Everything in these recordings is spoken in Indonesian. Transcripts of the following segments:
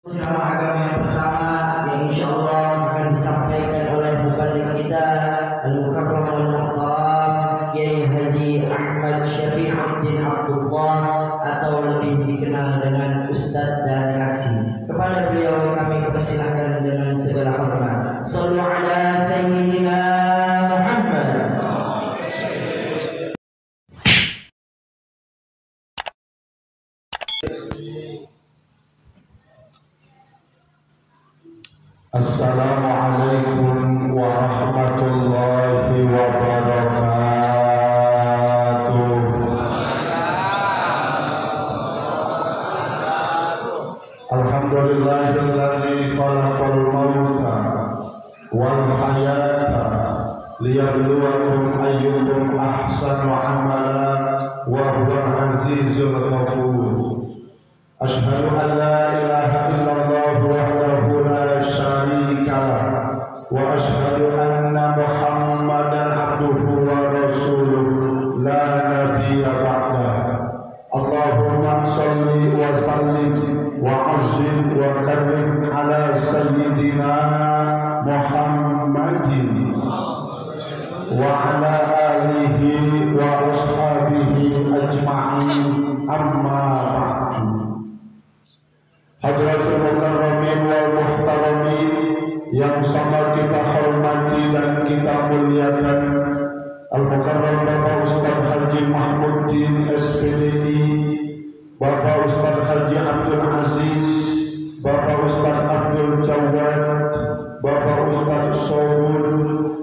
Ceramah agama yang pertama yang insya Allah akan disampaikan oleh muballigh kita Al-Mukarram Al-Muhtaram Kiai Haji Ahmad Syafi'uddin Abdullah atau lebih dikenal dengan Ustadz dan Kasih. Kepada beliau kami persilahkan dengan segala hormat. Shallu ala Sayyidina Muhammad. Assalamualaikum warahmatullahi wabarakatuh. Alhamdulillahilladzi khalaqal mauta wal hayata liyabluwakum ayyukum ahsanu amala wa huwal azizul ghafur. Asyhadu an la ilaha illallah wahdahu la syarika lah wa asyhadu anna Muhammadan abduhu wa rasuluh la nabiyya ba'dah. Allahumma shalli wa sallim wa azim wa karim ala sayyidina Muhammadin wa ala alihi wa ashabihi ajma'in, amma ba'du. Hadratul Mukarramin wal Muhtaramin yang sama kita hormati dan kita muliakan, Al-Mukarram Bapak Ustaz Haji Mahmuddin SPDI, Bapak Ustaz Haji Abdul Aziz, Bapak Ustaz Abdul Jawad, Bapak Ustaz Sobur,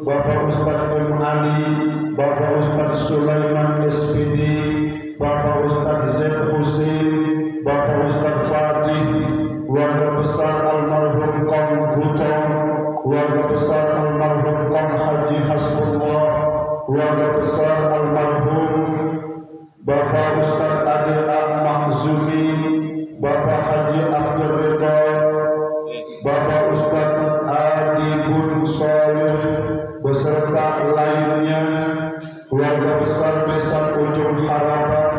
Bapak Ustaz M. Ali, Bapak Ustaz Sulaiman SPD, Bapak Ustaz Zaid Husin, Bapak Ustaz Fatih, keluarga besar almarhum Kong Butong, keluarga besar almarhum Kong Haji Hasbullah, keluarga besar almarhum Bapak Ustaz Adil Mahzumi, Bapak Haji Abdul Ridha, Bapak Ustaz Adi Bun Soleh beserta lainnya, keluarga besar Desa Ujung Harapan,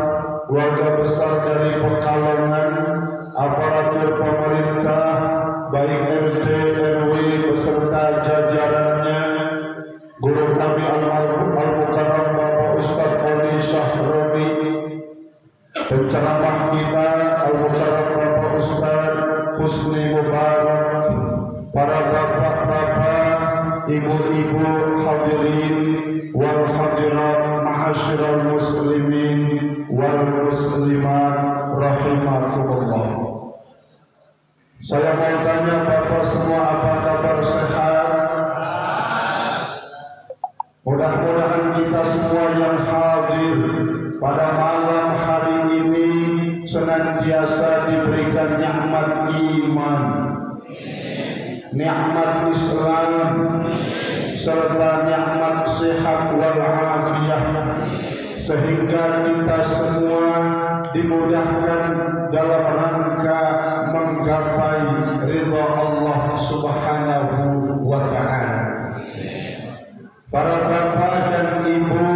keluarga besar dari Pekalongan, aparatur pemerintah, baik RT, RW beserta jajarannya, guru kami almarhum Al-Mukarram Bapak Ustaz Oli Syahroni, penceramah kita Al-Mukarram Bapak Ustaz Husni Mubarak, para bapak-bapak, ibu-ibu, hadirin wal hadirat, ma'asyiral muslimin wal muslimat rahimakumullah. Saya mau tanya Bapak semua, apa kabar, sehat? Mudah-mudahan kita semua yang hadir pada malam hari ini senantiasa diberikan nikmat iman, nikmat Islam, serta nikmat sehat wal afiyah, sehingga kita semua dimudahkan dalam rangka menggapai ridha Allah Subhanahu wa ta'ala. Para bapak dan ibu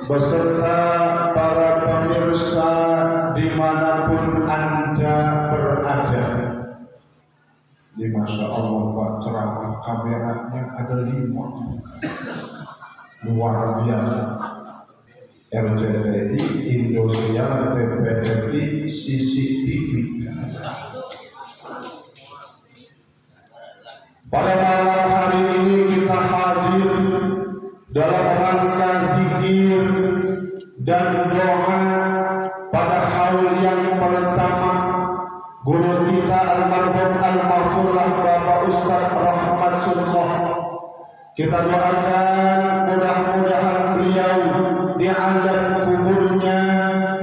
beserta para pemirsa dimanapun Anda berada. Ini Masya Allah Pak, ceramah kameranya ada 5, luar biasa. RCTI, Indosiar, TVRI, CCTV. Pada malam hari ini kita hadir dalam rangka zikir dan doa pada haul yang pertama guru kita almarhum Al-Mafurlah Bapak Ustaz Rahmatullah. Kita doakan mudah-mudahan beliau di alam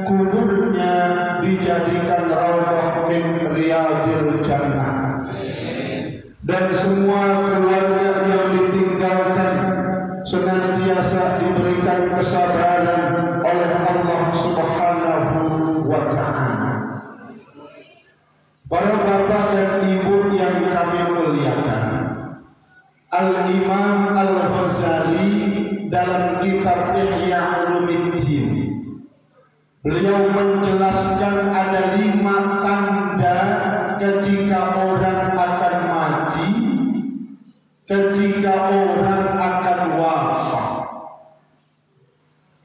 kuburnya dijadikan raudhah min riyadil jannah, dan semua keluarga yang ditinggalkan senantiasa diberikan kesabaran oleh Allah Subhanahu wa ta'ala. Para bapak dan ibu yang kami muliakan, Al-Imam Al-Ghazali dalam kitab Ihya Ulumuddin, beliau menjelaskan ada 5 tanda ketika orang akan mati, ketika orang akan wafat.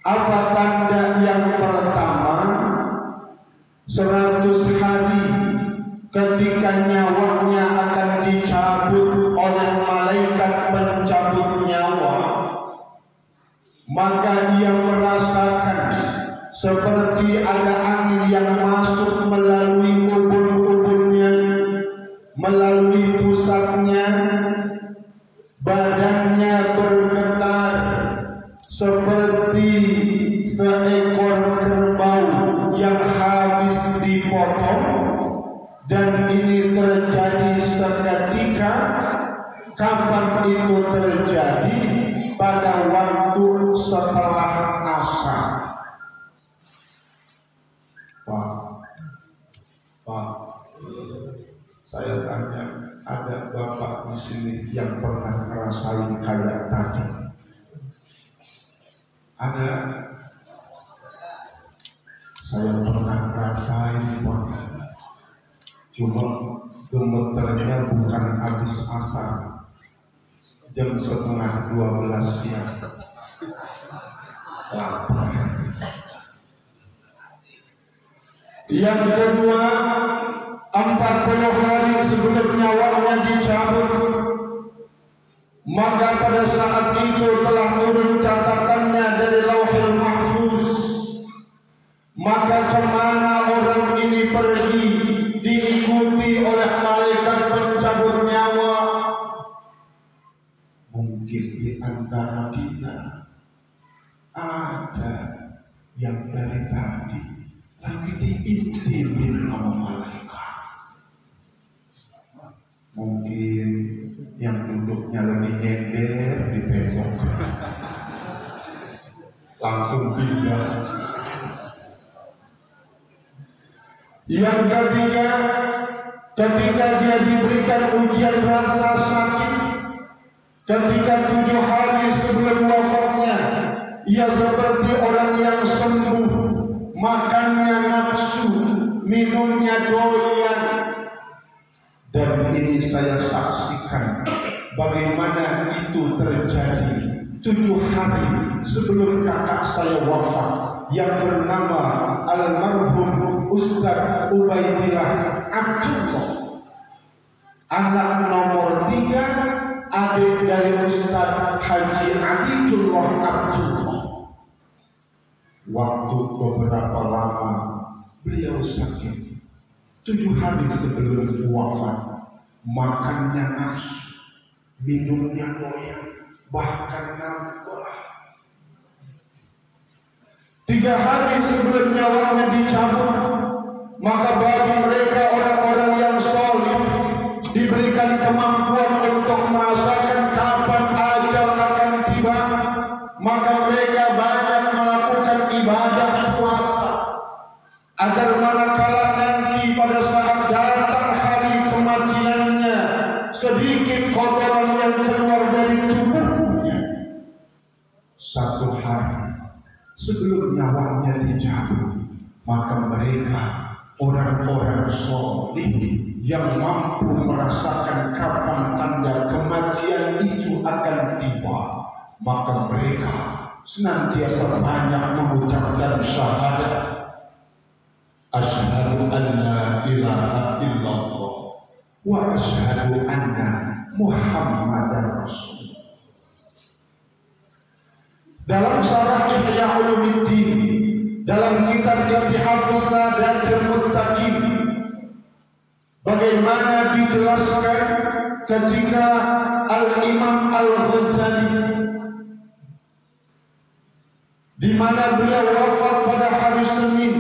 Apa tanda yang pertama? 100 hari ketika nyawanya akan dicabut oleh malaikat pencabut nyawa, maka ia merasakan seperti ada angin yang masuk melalui ubun-ubunnya, melalui pusatnya, badannya bergetar seperti seekor kerbau yang habis dipotong, dan ini terjadi seketika. Kapan itu terjadi? Pada waktu setelah asar. Pak, saya tanya, ada bapak di sini yang pernah ngerasain kayak tadi? Ada? Saya pernah ngerasain, Pak. Cuma gemeternya bukan habis asar, jam 11:30 siang. Yang kedua, 40 hari sebelum nyawanya dicabut, maka pada saat itu telah turun catatannya dari Lauhul Mahfuz. Maka kemana orang ini pergi, diikuti oleh malaikat pencabut nyawa. Mungkin di antara kita ada yang dari tadi lagi diintilin sama malaikat. Mungkin yang duduknya lebih nyender di tembok, langsung pindah. Yang ketiga, ketika dia diberikan ujian rasa sakit, ketika 7 hari sebelum wafatnya, ia seperti orang yang sembuh, makannya nafsu, minumnya doyan. Dan ini saya saksikan bagaimana itu terjadi 7 hari sebelum kakak saya wafat, yang bernama almarhum Ustaz Ubaidillah Abdullah, anak nomor 3, adik dari Ustaz Haji Abidullah Abdullah. Waktu beberapa lama beliau sakit, 7 hari sebelum wafat, makannya nafsu, minumnya doyan, bahkan nambah. 3 hari sebelum nyawanya dicabut, maka bagi mereka orang-orang yang soleh diberikan kemampuan untuk merasakan kapan ajal akan tiba, maka mereka banyak melakukan ibadah puasa, agar manakala nanti pada saat datang hari kematiannya, sedikit kotoran yang keluar dari tubuhnya, 1 hari sebelum nyawanya dicabut, maka mereka orang-orang soleh yang mampu merasakan kapan tanda kematian itu akan tiba, maka mereka senantiasa banyak mengucapkan syahadat, asyhadu an la ilaha illallah wa asyhadu anna Muhammadar Rasul. Dalam syarah Ihya Ulumuddin, dalam kitab yang dihafaz Sadatul Muttaqin, bagaimana dijelaskan ketika Al-Imam Al-Ghazali, di mana beliau wafat pada hari Senin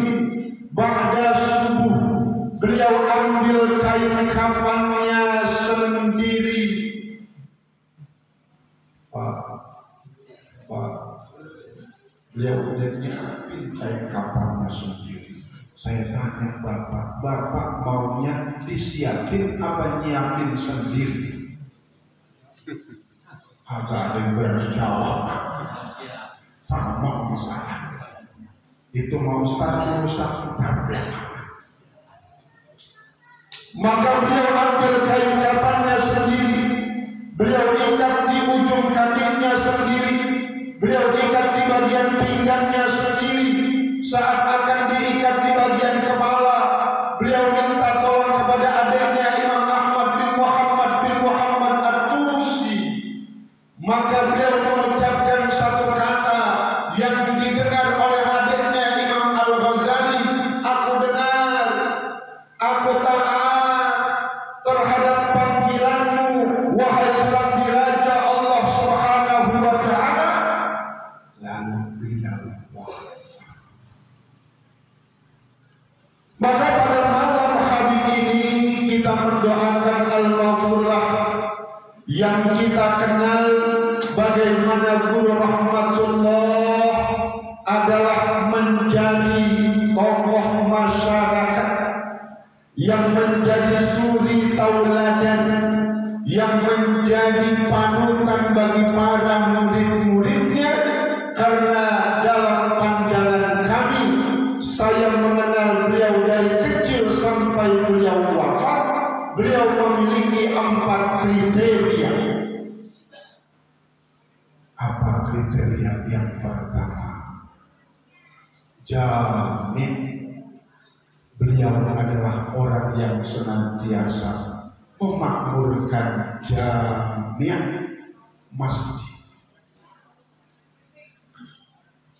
ba'da subuh, beliau ambil kain kafannya sendiri. Beliau udah nyiapin kain kafannya sendiri. Saya tanya bapak maunya disiapin apa nyiapin sendiri? Agak ada yang berani jawab. Sama masalah. Itu mau Ustaz urusan Maka beliau ambil kain kafannya sendiri, beliau ikat di ujung kakinya sendiri, beliau ikat di bagian pinggangnya sendiri. Saat akan diikat di bagian kepala, beliau minta tolong kepada adiknya Imam Ahmad bin Muhammad At-Tusi. Maka beliau mengucapkan satu kata yang didengar oleh adiknya Imam Al-Ghazali, aku dengar, aku taat terhadap panggilanmu, wahai sang diraja Allah Subhanahu wa ta'ala. Lalu beliau wafat. Maka pada malam hari ini kita mendoakan al-maghfirah yang kita kenal bagaimana guru rahmatullah adalah menjadi tokoh masyarakat yang menjadi suri tauladan, yang menjadi panutan bagi para murid-muridnya. Karena dalam pandangan kami, saya mengenal beliau dari kecil sampai beliau wafat, beliau memiliki 4 kriteria. Apa kriteria yang pertama? Jamin. Beliau adalah orang yang senantiasa memakmurkan jamiah masjid.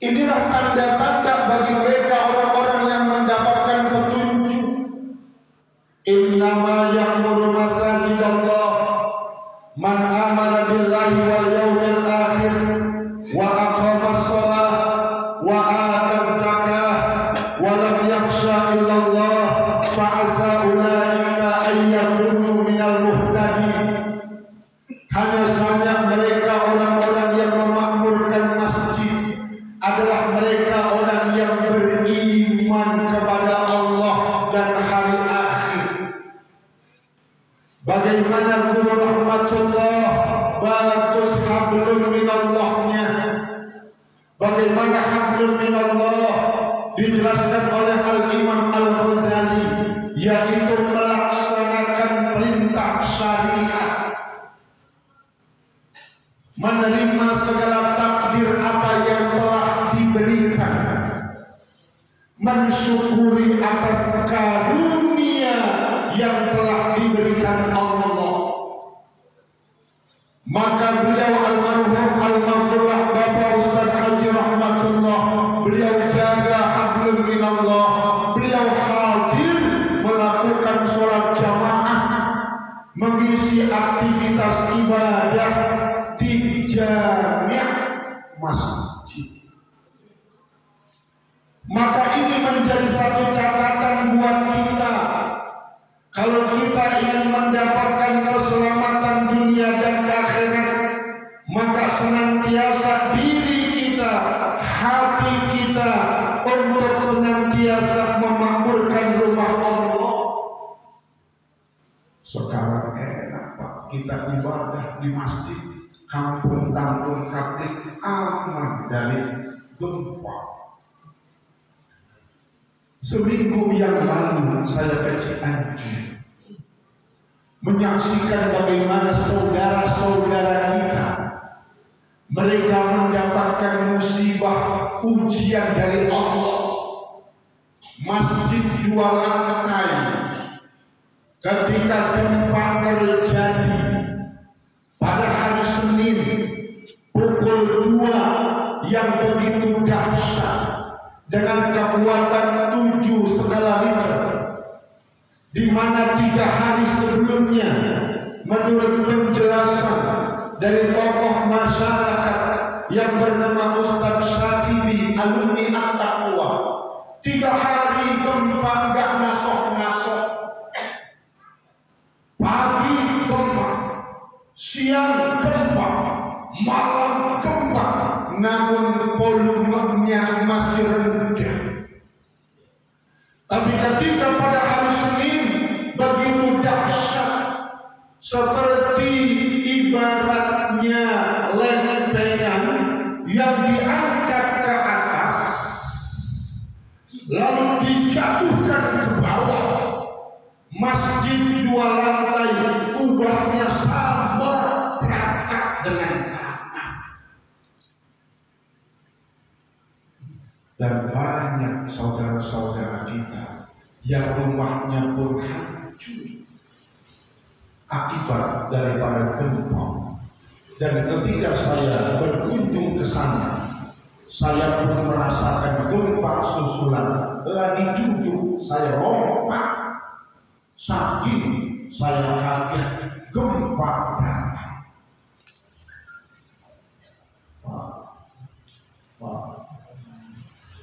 Inilah tanda-tanda bagi mereka orang-orang yang mendapatkan petunjuk. Innama ya'muru masajidallah man amana billahi wal yawmil akhir wa aqamas shalah wa ataz zakah wa lam yakhsha illallah fa asa ulaika an yakunu minal muhtadin. Hanya saja mereka orang-orang yang memakmurkan masjid adalah mereka orang yang beriman kepada Allah dan hari akhir. Bagaimana guru rahmatullah bagus hablum minallahnya. Bagaimana hablum minallah dijelaskan oleh Al-Imam Al-Ghazali, yaitu melaksanakan perintah syariat, menerima segala takdir apa yang telah diberikan, mensyukuri atas karunia yang telah diberikan Allah. Maka beliau almarhum al-maghfirah Bapak Ustaz Haji rahmatullah, beliau jaga hablum minallah, beliau hadir melakukan sholat jamaah, mengisi aktivitas ibadah di jamiah masjid. Maka ini menjadi satu catatan buat kita. Kalau kita ingin mendapatkan keselamatan dunia dan akhirat, maka senantiasa diri kita, hati kita untuk senantiasa memakmurkan rumah Allah. Sekarang enak Pak, kita ibadah di masjid, kampung-kampung Katolik aman dari gempa. Seminggu yang lalu saya ke Cianjur menyaksikan bagaimana saudara-saudara kita, mereka mendapatkan musibah ujian dari Allah. Masjid 2 lantai ketika gempa terjadi pada hari Senin pukul 2 yang begitu dahsyat dengan kekuatan 7 skala Richter, di mana 3 hari sebelumnya menurut penjelasan dari tokoh masyarakat yang bernama Ustaz Syatibi alumni At-Taqwa, 3 hari gempa nggak masuk-masuk. Pagi gempa, siang gempa, malam gempa, namun volumenya masih rendah. Tapi ketika pada hari Senin begitu dahsyat, seperti ibaratnya lempengan yang diangkat ke atas lalu dijatuhkan ke bawah, masjid 2 lantai, kubahnya sama berangkat dengan Ka'bah. Dan banyak saudara-saudara kita yang rumahnya pun hancur akibat daripada gempa. Dan ketika saya berkunjung ke sana, saya pun merasakan gempa susulan. Lagi duduk, saya lompat. Saking saya kaget gempa datang.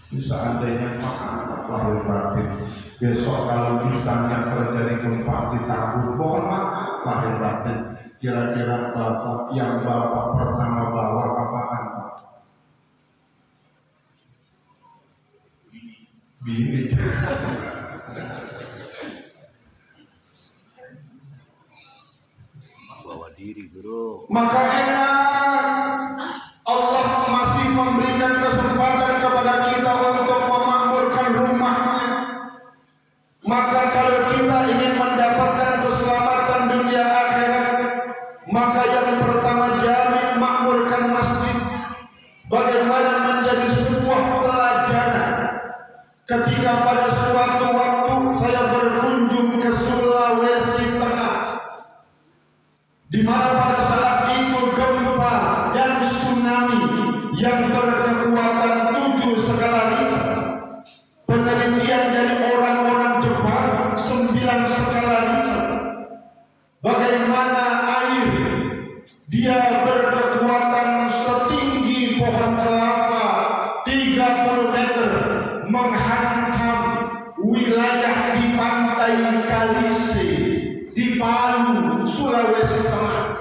Seandainya lahir batin, besok kalau misalnya terjadi gempa ditakut, mohon maaf lahir batin. Kira-kira bapak yang bapak pertama bawa apaan Pak? Bini. Bawa diri bro. Maka enak Allah masih memberikan kesempatan kepada kita untuk memakmurkan rumahnya. Maka kalau kita ingin mendapatkan keselamatan dunia akhirat, maka yang pertama jamin makmurkan masjid. Bagaimana menjadi sebuah pelajaran. Ketika pada suatu waktu saya berkunjung ke Sulawesi Tengah, di mana pada saat itu gempa dan tsunami yang berkekuatan 7 skala Richter. Penelitian dari orang-orang Jepang 9 skala Richter. Bagaimana air dia berkekuatan setinggi pohon kelapa 30 meter menghantam wilayah di pantai Kalise di Palu, Sulawesi Tengah.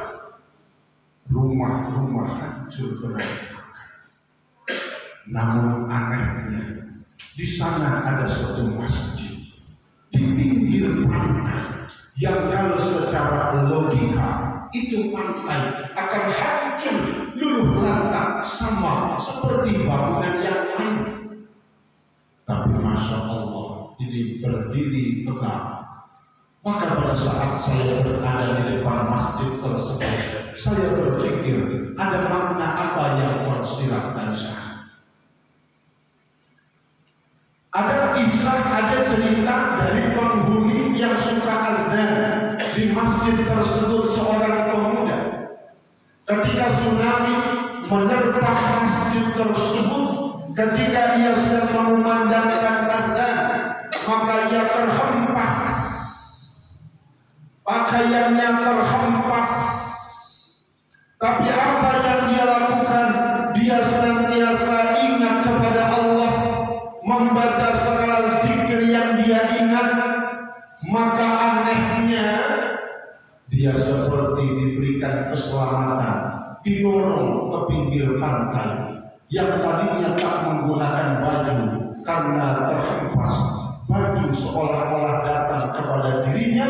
Rumah-rumah hancur berantakan. Namun anehnya, di sana ada satu masjid di pinggir pantai yang kalau secara logika itu pantai akan hancur luluh lantak sama seperti bangunan yang lain. Tapi Masya Allah, ini berdiri tegak. Maka pada saat saya berada di depan masjid tersebut, saya berpikir ada makna apa yang tersirat dari sana. Ada kisah, ada cerita dari penghuni yang suka azan di masjid tersebut, seorang pemuda. Ketika tsunami menerpa masjid tersebut, ketika ia sedang mengumandangkan azan, maka ia terhempas. Pakaiannya terhempas. Tapi apa yang dia lakukan? Dia senantiasa ingat kepada Allah, membaca segala zikir yang dia ingat. Maka anehnya dia seperti diberikan keselamatan, didorong ke pinggir pantai. Yang tadinya tak menggunakan baju karena terhempas, baju seolah-olah datang kepada dirinya,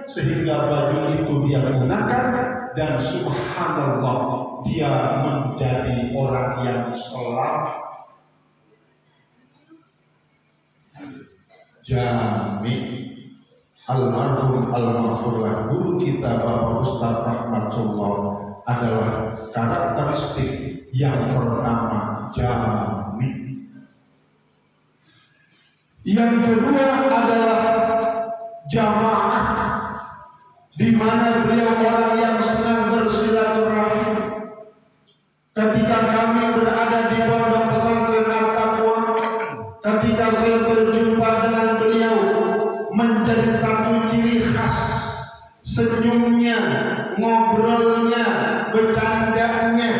sehingga baju itu dia gunakan, dan subhanallah dia menjadi orang yang selamat. Jami almarhum almarhumlah guru kita Bapak Ustaz Rahmat Sullah adalah karakteristik yang pertama, jami. Yang kedua adalah jamaah, di mana beliau orang yang senang bersilaturahim. Ketika kami berada di pondok pesantren Al-Taqwa, ketika saya berjumpa dengan beliau, menjadi satu ciri khas senyumnya, ngobrolnya, bercandanya,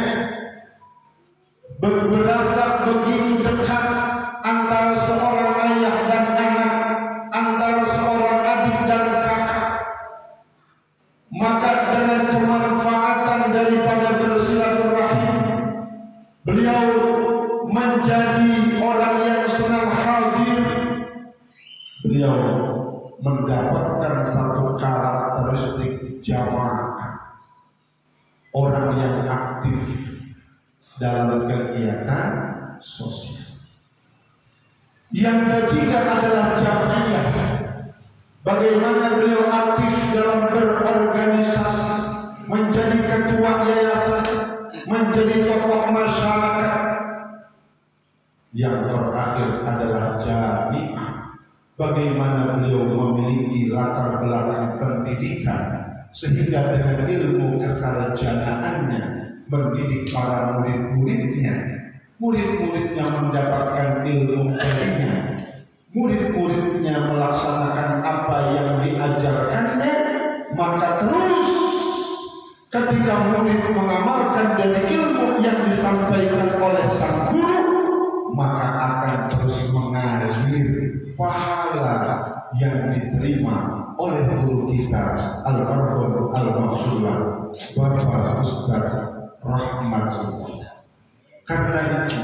berasa begitu dekat antara seorang ayah dan anak, antara seorang adik dan kakak. Maka dengan kemanfaatan daripada bersilaturahim, beliau menjadi orang yang senang hadir. Beliau mendapatkan satu karakteristik jamaah, orang yang aktif dalam kegiatan sosial. Yang ketiga adalah jamaah, bagaimana beliau aktif dalam berorganisasi, menjadi ketua yayasan, menjadi tokoh masyarakat. Yang terakhir adalah jamiah, bagaimana beliau memiliki latar belakang pendidikan sehingga dengan ilmu kesarjanaannya mendidik para murid-muridnya, murid-muridnya mendapatkan ilmu darinya, murid-muridnya melaksanakan apa yang diajarkannya. Maka terus ketika murid mengamalkan dari ilmu yang disampaikan oleh sang guru, maka akan terus mengalir pahala yang diterima oleh guru kita Al-Marhum Al-Mahsyulah Bapak Ustaz Rahmat. Karena itu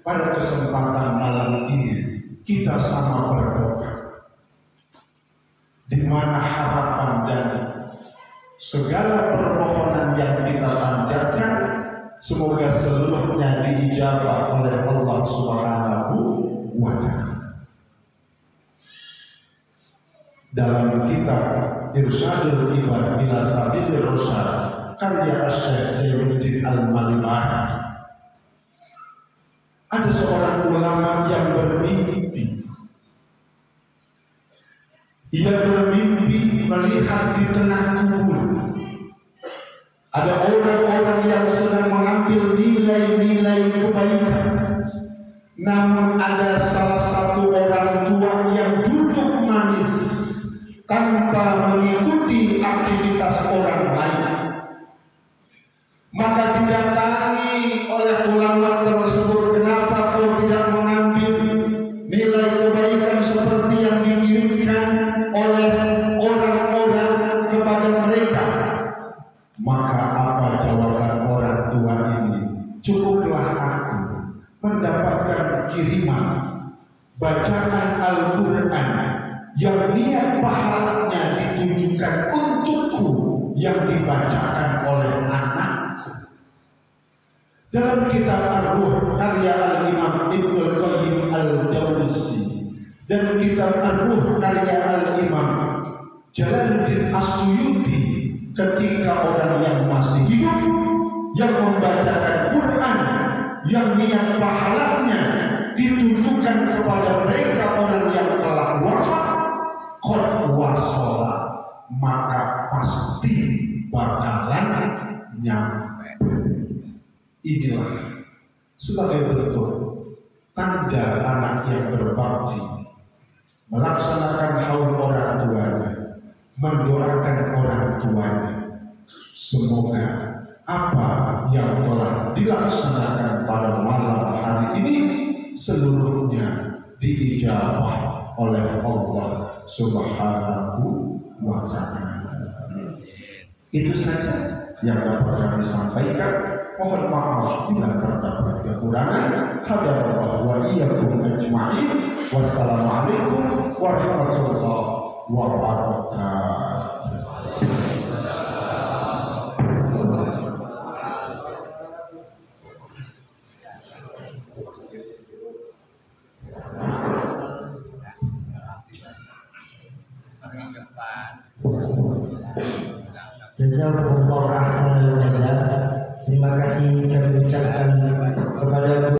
pada kesempatan malam ini kita sama berdoa, di mana harapan dan segala permohonan yang kita panjatkan semoga seluruhnya diijabah oleh Allah Subhanahu wa Ta'ala. Dalam kitab Irsyadul Ibad ila Sabilir Rasyad karya Syekh Zainuddin Al-Malimani, ada seorang ulama yang bermimpi. Ia bermimpi melihat di tengah kubur ada orang-orang yang sedang mengambil nilai-nilai kebaikan, namun ada salah satu orang tua yang duduk manis tanpa mengikuti aktivitas orang lain. Maka didatangi oleh ulama tersebut, kenapa kau tidak mengambil nilai kebaikan seperti yang dikirimkan oleh orang-orang kepada mereka? Maka apa jawaban orang tua ini? Cukuplah aku mendapatkan kiriman bacaan Al-Quran yang niat pahalanya ditujukan untukku yang dibacakan oleh anak. Dalam kitab Ar-Ruh karya Al-Imam Ibnul Qayyim Al-Jauzi dan kitab Ar-Ruh karya Al-Imam Jalaluddin As-Suyuti, ketika orang yang masih hidup yang membacakan Quran yang niat pahalanya ditujukan kepada mereka orang yang telah wafat, qad wasala, maka pasti bakalan nyampe. Inilah sebagai bentuk tanda anak yang berbakti, melaksanakan haul orang tuanya, mendoakan orang tuanya. Semoga apa yang telah dilaksanakan pada malam hari ini seluruhnya diijabah oleh Allah Subhanahu wa Ta'ala. Itu saja yang dapat kami sampaikan. Mohon maaf bila terdapat kekurangan. Hadanallahu wa iyyakum ajma'in. Wassalamualaikum warahmatullahi wabarakatuh. Jazakumullah ahsanal jazaa. Terima kasih kami ucapkan kepada